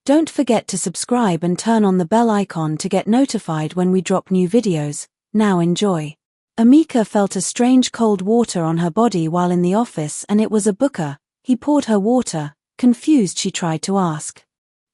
Don't forget to subscribe and turn on the bell icon to get notified when we drop new videos. Now enjoy. Amika felt a strange cold water on her body while in the office, and it was a booker. He poured her water. Confused, she tried to ask.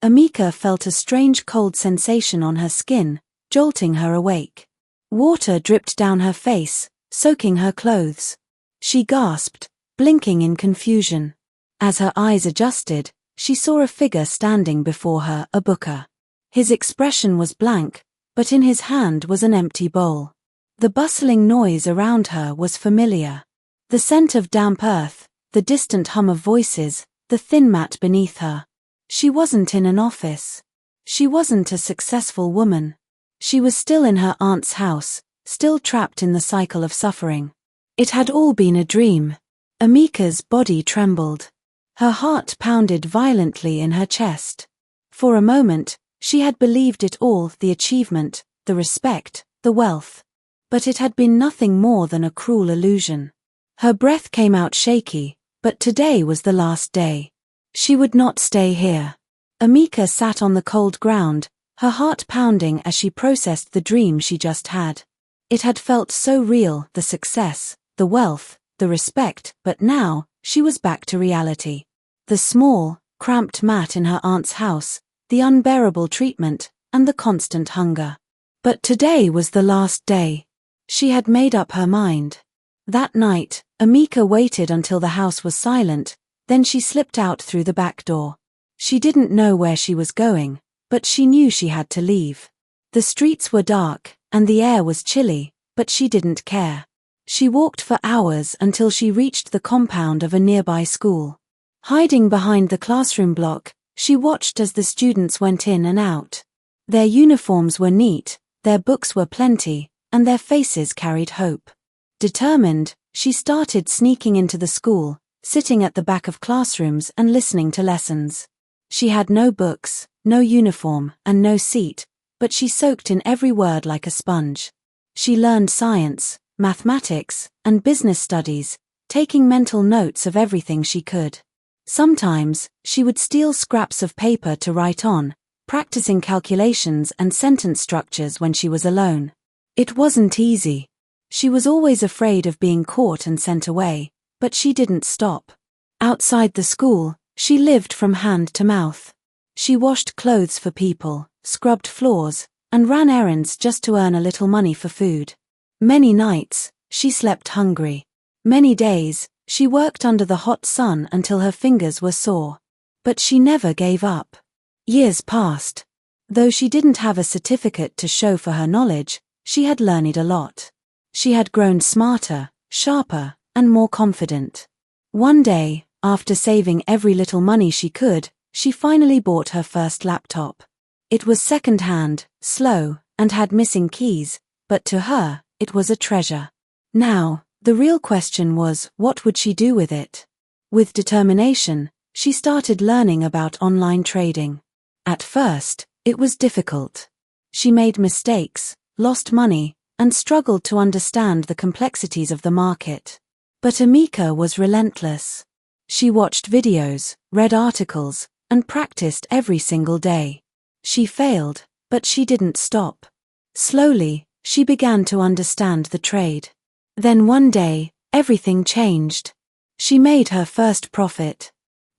Amika felt a strange cold sensation on her skin, jolting her awake. Water dripped down her face, soaking her clothes. She gasped, blinking in confusion. As her eyes adjusted, she saw a figure standing before her, a booker. His expression was blank, but in his hand was an empty bowl. The bustling noise around her was familiar. The scent of damp earth, the distant hum of voices, the thin mat beneath her. She wasn't in an office. She wasn't a successful woman. She was still in her aunt's house, still trapped in the cycle of suffering. It had all been a dream. Amika's body trembled. Her heart pounded violently in her chest. For a moment, she had believed it all, the achievement, the respect, the wealth. But it had been nothing more than a cruel illusion. Her breath came out shaky, but today was the last day. She would not stay here. Amika sat on the cold ground, her heart pounding as she processed the dream she just had. It had felt so real, the success, the wealth, the respect, but now, she was back to reality. The small, cramped mat in her aunt's house, the unbearable treatment, and the constant hunger. But today was the last day. She had made up her mind. That night, Amika waited until the house was silent, then she slipped out through the back door. She didn't know where she was going, but she knew she had to leave. The streets were dark, and the air was chilly, but she didn't care. She walked for hours until she reached the compound of a nearby school. Hiding behind the classroom block, she watched as the students went in and out. Their uniforms were neat, their books were plenty, and their faces carried hope. Determined, she started sneaking into the school, sitting at the back of classrooms and listening to lessons. She had no books, no uniform, and no seat, but she soaked in every word like a sponge. She learned science, mathematics, and business studies, taking mental notes of everything she could. Sometimes, she would steal scraps of paper to write on, practicing calculations and sentence structures when she was alone. It wasn't easy. She was always afraid of being caught and sent away, but she didn't stop. Outside the school, she lived from hand to mouth. She washed clothes for people, scrubbed floors, and ran errands just to earn a little money for food. Many nights, she slept hungry. Many days, she worked under the hot sun until her fingers were sore. But she never gave up. Years passed. Though she didn't have a certificate to show for her knowledge, she had learned a lot. She had grown smarter, sharper, and more confident. One day, after saving every little money she could, she finally bought her first laptop. It was second-hand, slow, and had missing keys, but to her, it was a treasure. Now, the real question was, what would she do with it? With determination, she started learning about online trading. At first, it was difficult. She made mistakes, lost money, and struggled to understand the complexities of the market. But Amika was relentless. She watched videos, read articles, and practiced every single day. She failed, but she didn't stop. Slowly, she began to understand the trade. Then one day, everything changed. She made her first profit.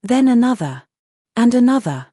Then another. And another.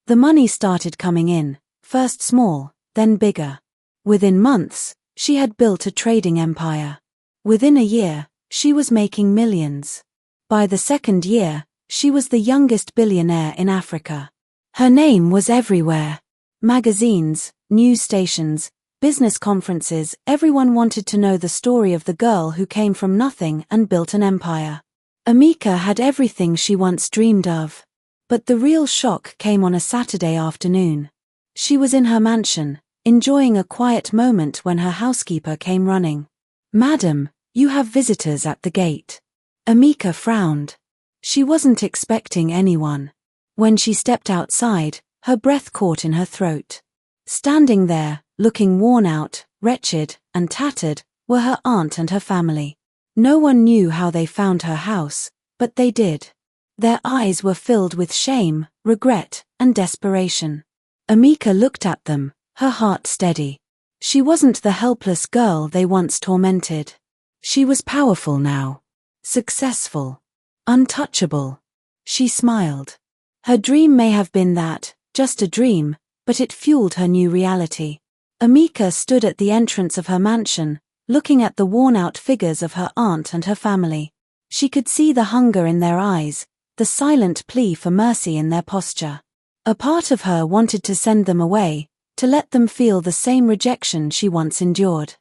The money started coming in, first small, then bigger. Within months, she had built a trading empire. Within a year, she was making millions. By the second year, she was the youngest billionaire in Africa. Her name was everywhere. Magazines, news stations, business conferences, everyone wanted to know the story of the girl who came from nothing and built an empire. Amika had everything she once dreamed of. But the real shock came on a Saturday afternoon. She was in her mansion, enjoying a quiet moment when her housekeeper came running. "Madam, you have visitors at the gate." Amika frowned. She wasn't expecting anyone. When she stepped outside, her breath caught in her throat. Standing there, looking worn out, wretched, and tattered, were her aunt and her family. No one knew how they found her house, but they did. Their eyes were filled with shame, regret, and desperation. Amika looked at them, her heart steady. She wasn't the helpless girl they once tormented. She was powerful now. Successful. Untouchable. She smiled. Her dream may have been that, just a dream, but it fueled her new reality. Amika stood at the entrance of her mansion, looking at the worn-out figures of her aunt and her family. She could see the hunger in their eyes, the silent plea for mercy in their posture. A part of her wanted to send them away, to let them feel the same rejection she once endured.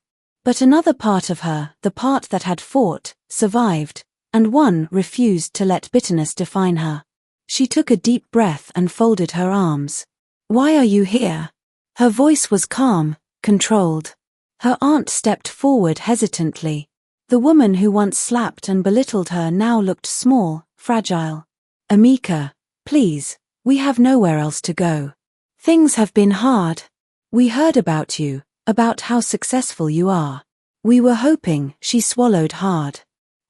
But another part of her, the part that had fought, survived, and won, refused to let bitterness define her. She took a deep breath and folded her arms. "Why are you here?" Her voice was calm, controlled. Her aunt stepped forward hesitantly. The woman who once slapped and belittled her now looked small, fragile. "Amika, please, we have nowhere else to go. Things have been hard. We heard about you, about how successful you are. We were hoping," she swallowed hard.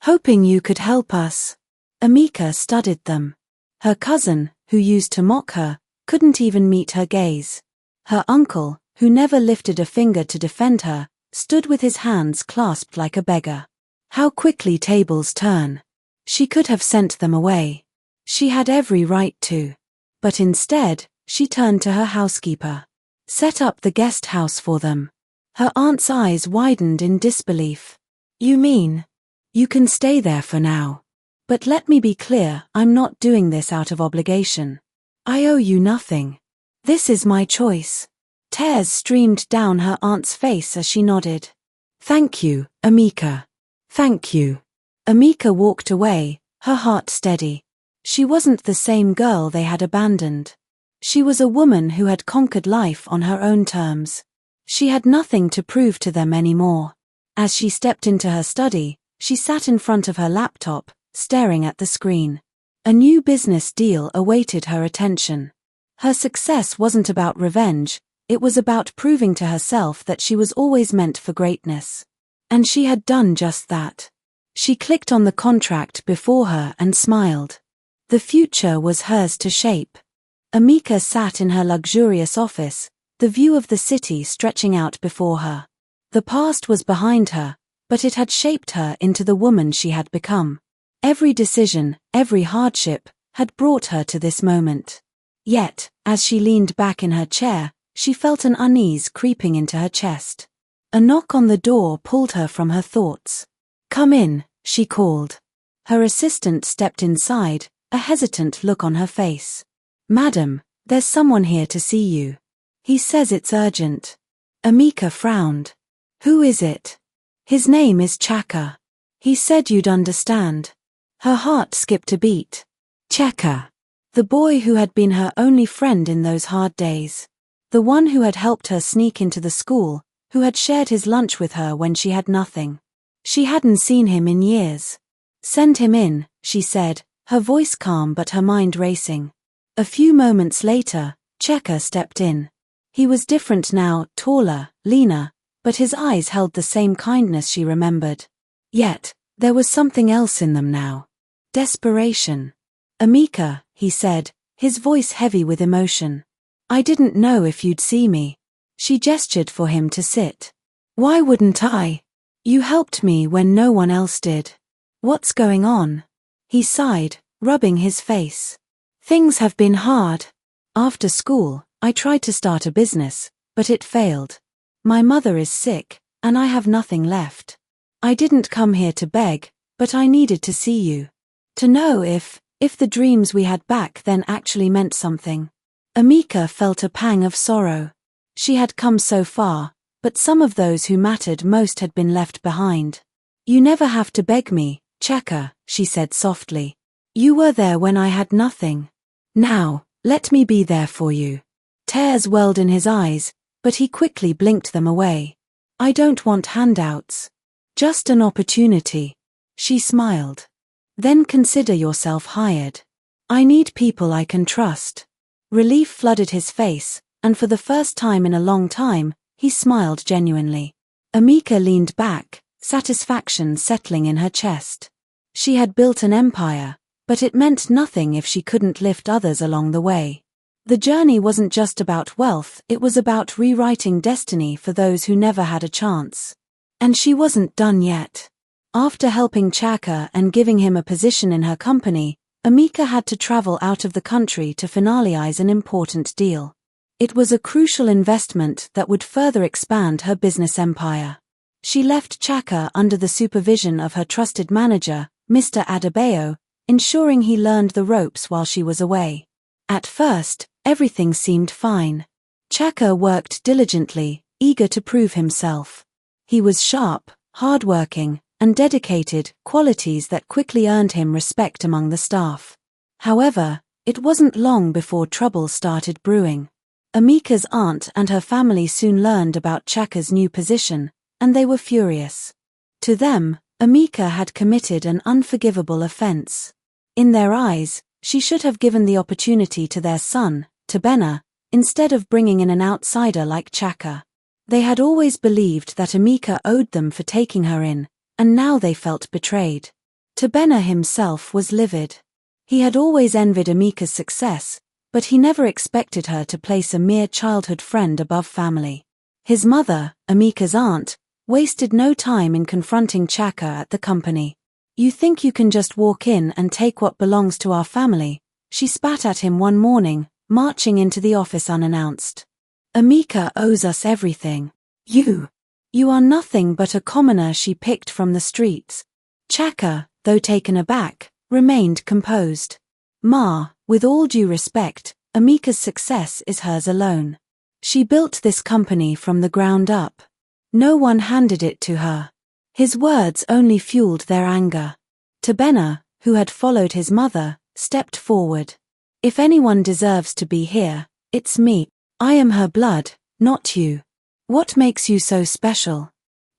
"Hoping you could help us." Amika studied them. Her cousin, who used to mock her, couldn't even meet her gaze. Her uncle, who never lifted a finger to defend her, stood with his hands clasped like a beggar. How quickly tables turn. She could have sent them away. She had every right to. But instead, she turned to her housekeeper. "Set up the guest house for them." Her aunt's eyes widened in disbelief. "You mean? You can stay there for now. But let me be clear, I'm not doing this out of obligation. I owe you nothing. This is my choice." Tears streamed down her aunt's face as she nodded. "Thank you, Amika. Thank you." Amika walked away, her heart steady. She wasn't the same girl they had abandoned. She was a woman who had conquered life on her own terms. She had nothing to prove to them anymore. As she stepped into her study, she sat in front of her laptop, staring at the screen. A new business deal awaited her attention. Her success wasn't about revenge, it was about proving to herself that she was always meant for greatness. And she had done just that. She clicked on the contract before her and smiled. The future was hers to shape. Amika sat in her luxurious office, the view of the city stretching out before her. The past was behind her, but it had shaped her into the woman she had become. Every decision, every hardship, had brought her to this moment. Yet, as she leaned back in her chair, she felt an unease creeping into her chest. A knock on the door pulled her from her thoughts. "Come in," she called. Her assistant stepped inside, a hesitant look on her face. "Madam, there's someone here to see you. He says it's urgent." Amika frowned. "Who is it?" "His name is Chaka. He said you'd understand." Her heart skipped a beat. Chaka. The boy who had been her only friend in those hard days. The one who had helped her sneak into the school, who had shared his lunch with her when she had nothing. She hadn't seen him in years. "Send him in," she said, her voice calm but her mind racing. A few moments later, Cheka stepped in. He was different now, taller, leaner, but his eyes held the same kindness she remembered. Yet, there was something else in them now. Desperation. "Amika," he said, his voice heavy with emotion. "I didn't know if you'd see me." She gestured for him to sit. "Why wouldn't I? You helped me when no one else did. What's going on?" He sighed, rubbing his face. "Things have been hard. After school, I tried to start a business, but it failed. My mother is sick, and I have nothing left. I didn't come here to beg, but I needed to see you. To know if the dreams we had back then actually meant something." Amika felt a pang of sorrow. She had come so far, but some of those who mattered most had been left behind. "You never have to beg me, Cheka," she said softly. "You were there when I had nothing. Now, let me be there for you." Tears welled in his eyes, but he quickly blinked them away. "I don't want handouts. Just an opportunity." She smiled. "Then consider yourself hired. I need people I can trust." Relief flooded his face, and for the first time in a long time, he smiled genuinely. Amika leaned back, satisfaction settling in her chest. She had built an empire, But it meant nothing if she couldn't lift others along the way. The journey wasn't just about wealth, it was about rewriting destiny for those who never had a chance. And she wasn't done yet. After helping Chaka and giving him a position in her company, Amika had to travel out of the country to finalize an important deal. It was a crucial investment that would further expand her business empire. She left Chaka under the supervision of her trusted manager, Mr. Adebayo, ensuring he learned the ropes while she was away. At first, everything seemed fine. Chaka worked diligently, eager to prove himself. He was sharp, hardworking, and dedicated, qualities that quickly earned him respect among the staff. However, it wasn't long before trouble started brewing. Amika's aunt and her family soon learned about Chaka's new position, and they were furious. To them, Amika had committed an unforgivable offense. In their eyes, she should have given the opportunity to their son, Tebena, instead of bringing in an outsider like Chaka. They had always believed that Amika owed them for taking her in, and now they felt betrayed. Tebena himself was livid. He had always envied Amika's success, but he never expected her to place a mere childhood friend above family. His mother, Amika's aunt, wasted no time in confronting Chaka at the company. "You think you can just walk in and take what belongs to our family?" she spat at him one morning, marching into the office unannounced. "Amika owes us everything. You are nothing but a commoner she picked from the streets." Chaka, though taken aback, remained composed. "Ma, with all due respect, Amika's success is hers alone. She built this company from the ground up. No one handed it to her." His words only fueled their anger. Tebena, who had followed his mother, stepped forward. "If anyone deserves to be here, it's me. I am her blood, not you. What makes you so special?"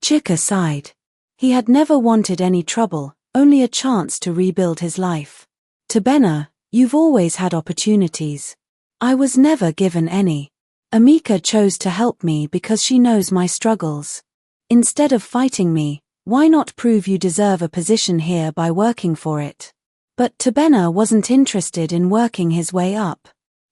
Chika sighed. He had never wanted any trouble, only a chance to rebuild his life. "Tebena, you've always had opportunities. I was never given any. Amika chose to help me because she knows my struggles. Instead of fighting me, why not prove you deserve a position here by working for it?" But Tebena wasn't interested in working his way up.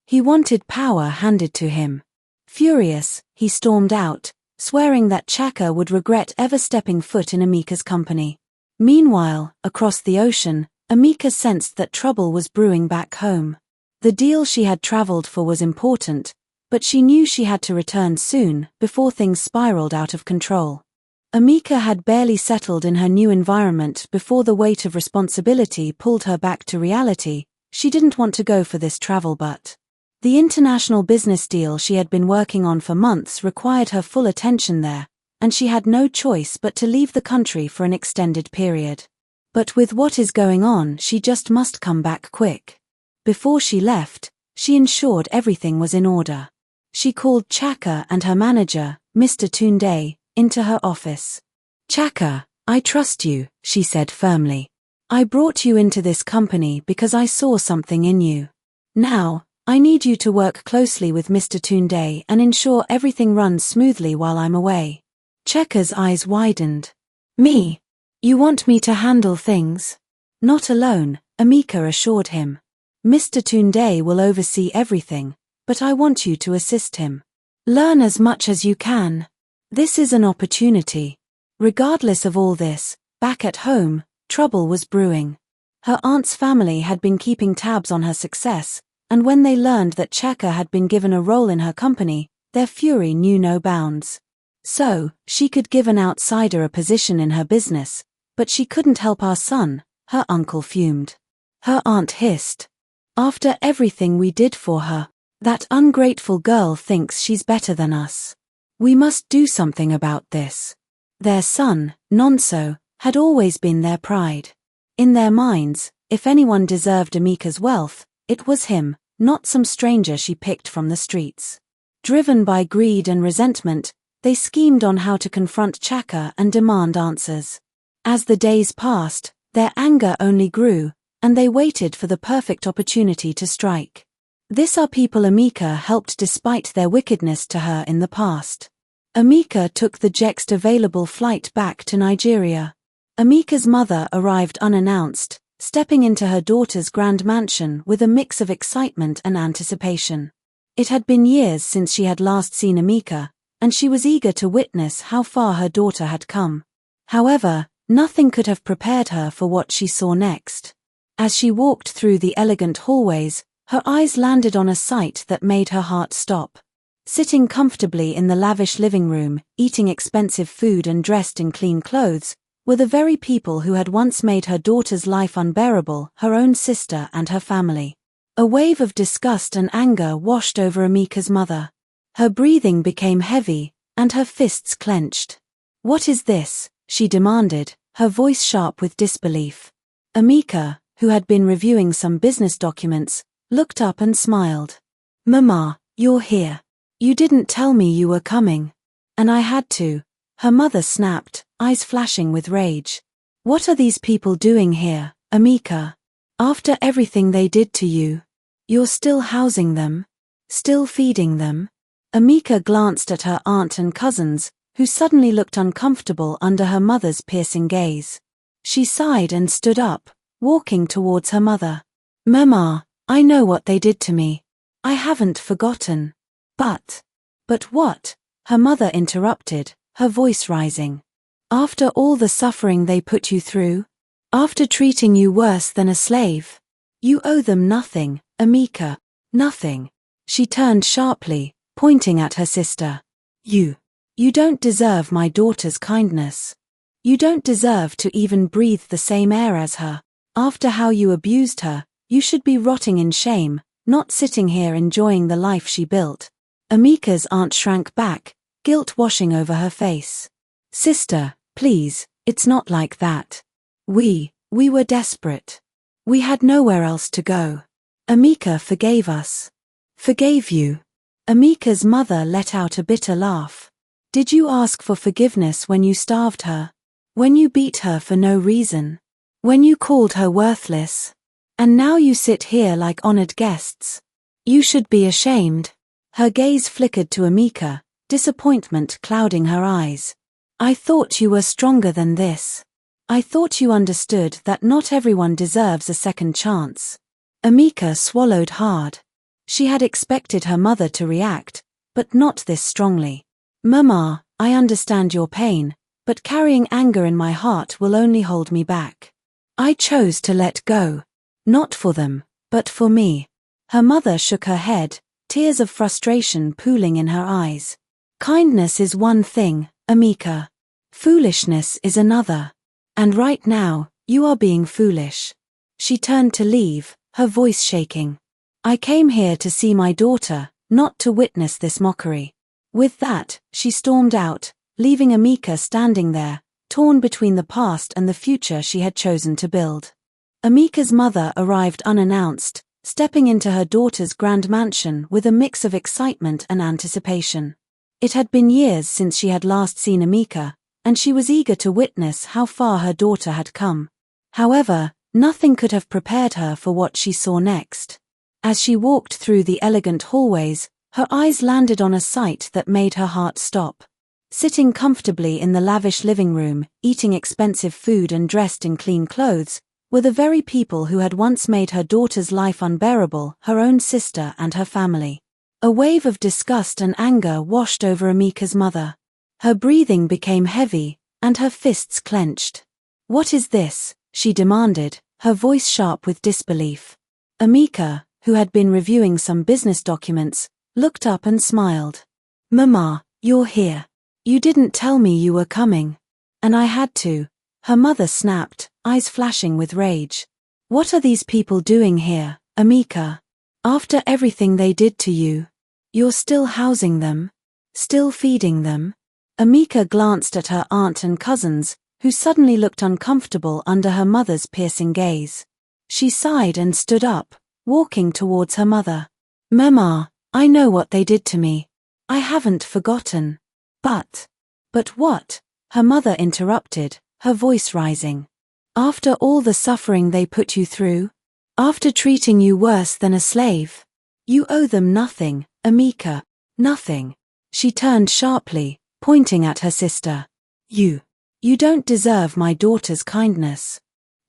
He wanted power handed to him. Furious, he stormed out, swearing that Chaka would regret ever stepping foot in Amika's company. Meanwhile, across the ocean, Amika sensed that trouble was brewing back home. The deal she had traveled for was important, but she knew she had to return soon, before things spiraled out of control. Amika had barely settled in her new environment before the weight of responsibility pulled her back to reality. She didn't want to go for this travel, but the international business deal she had been working on for months required her full attention there, and she had no choice but to leave the country for an extended period. But with what is going on, she just must come back quick. Before she left, she ensured everything was in order. She called Chaka and her manager, Mr. Tunde, into her office. "Chaka, I trust you," she said firmly. "I brought you into this company because I saw something in you. Now, I need you to work closely with Mr. Tunde and ensure everything runs smoothly while I'm away." Chaka's eyes widened. "Me? You want me to handle things?" "Not alone," Amika assured him. "Mr. Tunde will oversee everything, but I want you to assist him. Learn as much as you can. This is an opportunity." Regardless of all this, back at home, trouble was brewing. Her aunt's family had been keeping tabs on her success, and when they learned that Chaka had been given a role in her company, their fury knew no bounds. So, she could give an outsider a position in her business, but she couldn't help our son, her uncle fumed. Her aunt hissed. "After everything we did for her, that ungrateful girl thinks she's better than us. We must do something about this." Their son, Nonso, had always been their pride. In their minds, if anyone deserved Amika's wealth, it was him, not some stranger she picked from the streets. Driven by greed and resentment, they schemed on how to confront Chaka and demand answers. As the days passed, their anger only grew, and they waited for the perfect opportunity to strike. This are people Amika helped despite their wickedness to her in the past. Amika took the next available flight back to Nigeria. Amika's mother arrived unannounced, stepping into her daughter's grand mansion with a mix of excitement and anticipation. It had been years since she had last seen Amika, and she was eager to witness how far her daughter had come. However, nothing could have prepared her for what she saw next. As she walked through the elegant hallways, her eyes landed on a sight that made her heart stop. Sitting comfortably in the lavish living room, eating expensive food and dressed in clean clothes, were the very people who had once made her daughter's life unbearable, her own sister and her family. A wave of disgust and anger washed over Amika's mother. Her breathing became heavy, and her fists clenched. "What is this?" she demanded, her voice sharp with disbelief. Amika, who had been reviewing some business documents, looked up and smiled. "Mama, you're here. You didn't tell me you were coming." "And I had to," her mother snapped, eyes flashing with rage. "What are these people doing here, Amika? After everything they did to you, you're still housing them? Still feeding them?" Amika glanced at her aunt and cousins, who suddenly looked uncomfortable under her mother's piercing gaze. She sighed and stood up, walking towards her mother. "Mama, I know what they did to me. I haven't forgotten." But what?" her mother interrupted, her voice rising. "After all the suffering they put you through? After treating you worse than a slave? You owe them nothing, Amika, nothing." She turned sharply, pointing at her sister. You don't deserve my daughter's kindness. You don't deserve to even breathe the same air as her. After how you abused her, you should be rotting in shame, not sitting here enjoying the life she built." Amika's aunt shrank back, guilt washing over her face. "Sister, please, it's not like that. We were desperate. We had nowhere else to go. Amika forgave us." "Forgave you?" Amika's mother let out a bitter laugh. "Did you ask for forgiveness when you starved her? When you beat her for no reason? When you called her worthless? And now you sit here like honored guests? You should be ashamed." Her gaze flickered to Amika, disappointment clouding her eyes. "I thought you were stronger than this. I thought you understood that not everyone deserves a second chance." Amika swallowed hard. She had expected her mother to react, but not this strongly. "Mama, I understand your pain, but carrying anger in my heart will only hold me back. I chose to let go. Not for them, but for me." Her mother shook her head, tears of frustration pooling in her eyes. "Kindness is one thing, Amika. Foolishness is another. And right now, you are being foolish." She turned to leave, her voice shaking. "I came here to see my daughter, not to witness this mockery." With that, she stormed out, leaving Amika standing there, torn between the past and the future she had chosen to build. Amika's mother arrived unannounced, stepping into her daughter's grand mansion with a mix of excitement and anticipation. It had been years since she had last seen Amika, and she was eager to witness how far her daughter had come. However, nothing could have prepared her for what she saw next. As she walked through the elegant hallways, her eyes landed on a sight that made her heart stop. Sitting comfortably in the lavish living room, eating expensive food and dressed in clean clothes, were the very people who had once made her daughter's life unbearable, her own sister and her family. A wave of disgust and anger washed over Amika's mother. Her breathing became heavy, and her fists clenched. "What is this?" she demanded, her voice sharp with disbelief. Amika, who had been reviewing some business documents, looked up and smiled. "Mama, you're here. You didn't tell me you were coming." "And I had to," her mother snapped, eyes flashing with rage. "What are these people doing here, Amika? After everything they did to you, you're still housing them? Still feeding them?" Amika glanced at her aunt and cousins, who suddenly looked uncomfortable under her mother's piercing gaze. She sighed and stood up, walking towards her mother. "Mama, I know what they did to me. I haven't forgotten." But what?" her mother interrupted, her voice rising. "After all the suffering they put you through? After treating you worse than a slave? You owe them nothing, Amika, nothing." She turned sharply, pointing at her sister. You don't deserve my daughter's kindness.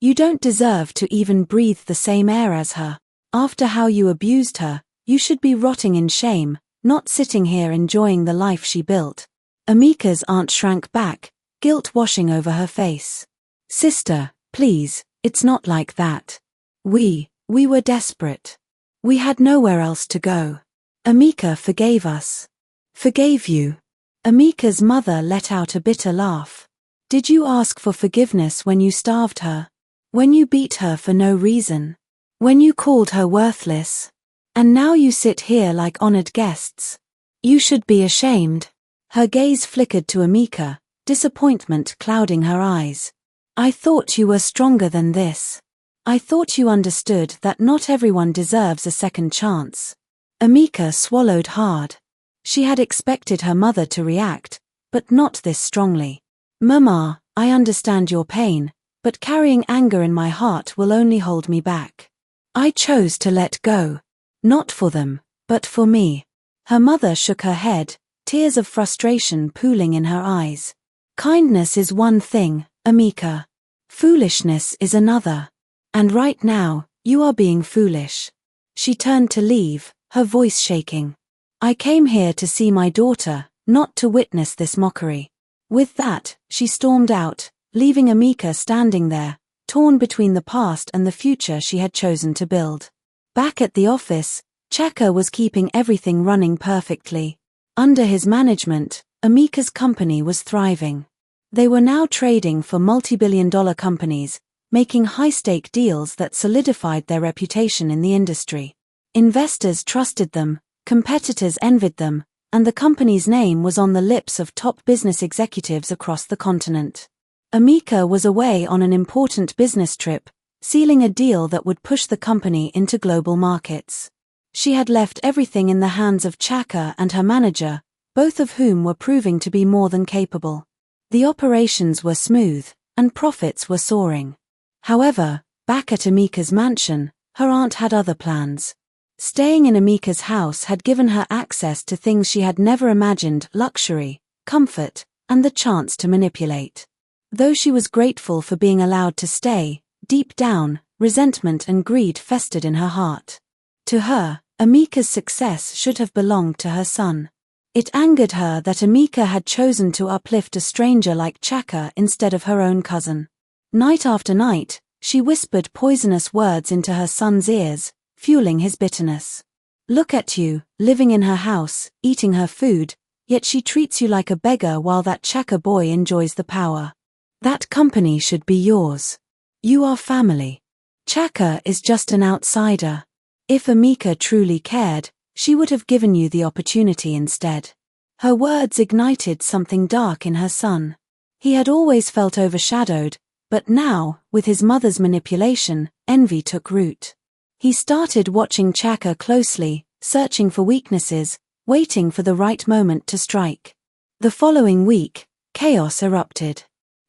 You don't deserve to even breathe the same air as her. After how you abused her, you should be rotting in shame, not sitting here enjoying the life she built." Amika's aunt shrank back, guilt washing over her face. "Sister, please, it's not like that. We were desperate. We had nowhere else to go. Amika forgave us." "Forgave you?" Amika's mother let out a bitter laugh. "Did you ask for forgiveness when you starved her? When you beat her for no reason? When you called her worthless? And now you sit here like honored guests. You should be ashamed." Her gaze flickered to Amika, disappointment clouding her eyes. "I thought you were stronger than this. I thought you understood that not everyone deserves a second chance." Amika swallowed hard. She had expected her mother to react, but not this strongly. "Mama, I understand your pain, but carrying anger in my heart will only hold me back. I chose to let go. Not for them, but for me." Her mother shook her head, tears of frustration pooling in her eyes. "Kindness is one thing, Amika. Foolishness is another. And right now, you are being foolish." She turned to leave, her voice shaking. "I came here to see my daughter, not to witness this mockery." With that, she stormed out, leaving Amika standing there, torn between the past and the future she had chosen to build. Back at the office, Chaka was keeping everything running perfectly. Under his management, Amika's company was thriving. They were now trading for multi-billion-dollar companies, making high-stake deals that solidified their reputation in the industry. Investors trusted them, competitors envied them, and the company's name was on the lips of top business executives across the continent. Amika was away on an important business trip, sealing a deal that would push the company into global markets. She had left everything in the hands of Chaka and her manager, both of whom were proving to be more than capable. The operations were smooth, and profits were soaring. However, back at Amika's mansion, her aunt had other plans. Staying in Amika's house had given her access to things she had never imagined: luxury, comfort, and the chance to manipulate. Though she was grateful for being allowed to stay, deep down, resentment and greed festered in her heart. To her, Amika's success should have belonged to her son. It angered her that Amika had chosen to uplift a stranger like Chaka instead of her own cousin. Night after night, she whispered poisonous words into her son's ears, fueling his bitterness. "Look at you, living in her house, eating her food, yet she treats you like a beggar while that Chaka boy enjoys the power. That company should be yours. You are family. Chaka is just an outsider. If Amika truly cared, she would have given you the opportunity instead." Her words ignited something dark in her son. He had always felt overshadowed, but now, with his mother's manipulation, envy took root. He started watching Chaka closely, searching for weaknesses, waiting for the right moment to strike. The following week, chaos erupted.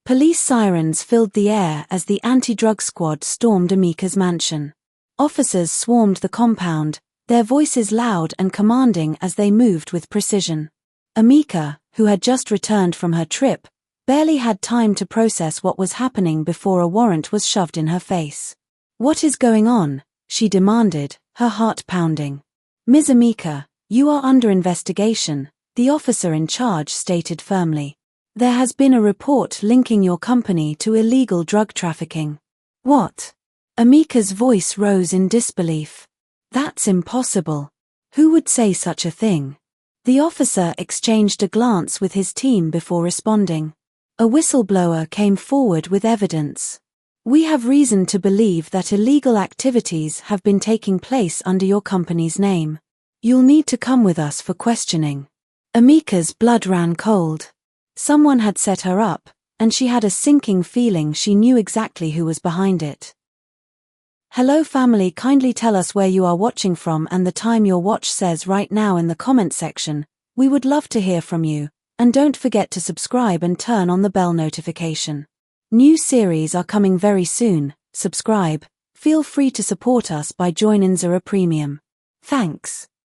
Police sirens filled the air as the anti-drug squad stormed Amika's mansion. Officers swarmed the compound, their voices loud and commanding as they moved with precision. Amika, who had just returned from her trip, barely had time to process what was happening before a warrant was shoved in her face. "What is going on?" she demanded, her heart pounding. "Ms. Amika, you are under investigation," the officer in charge stated firmly. "There has been a report linking your company to illegal drug trafficking." "What?" Amika's voice rose in disbelief. "That's impossible. Who would say such a thing?" The officer exchanged a glance with his team before responding. A whistleblower came forward with evidence. "We have reason to believe that illegal activities have been taking place under your company's name. You'll need to come with us for questioning." Amika's blood ran cold. Someone had set her up, and she had a sinking feeling she knew exactly who was behind it. Hello family, kindly tell us where you are watching from and the time your watch says right now in the comment section. We would love to hear from you, and don't forget to subscribe and turn on the bell notification. New series are coming very soon. Subscribe. Feel free to support us by joining Zara Premium. Thanks.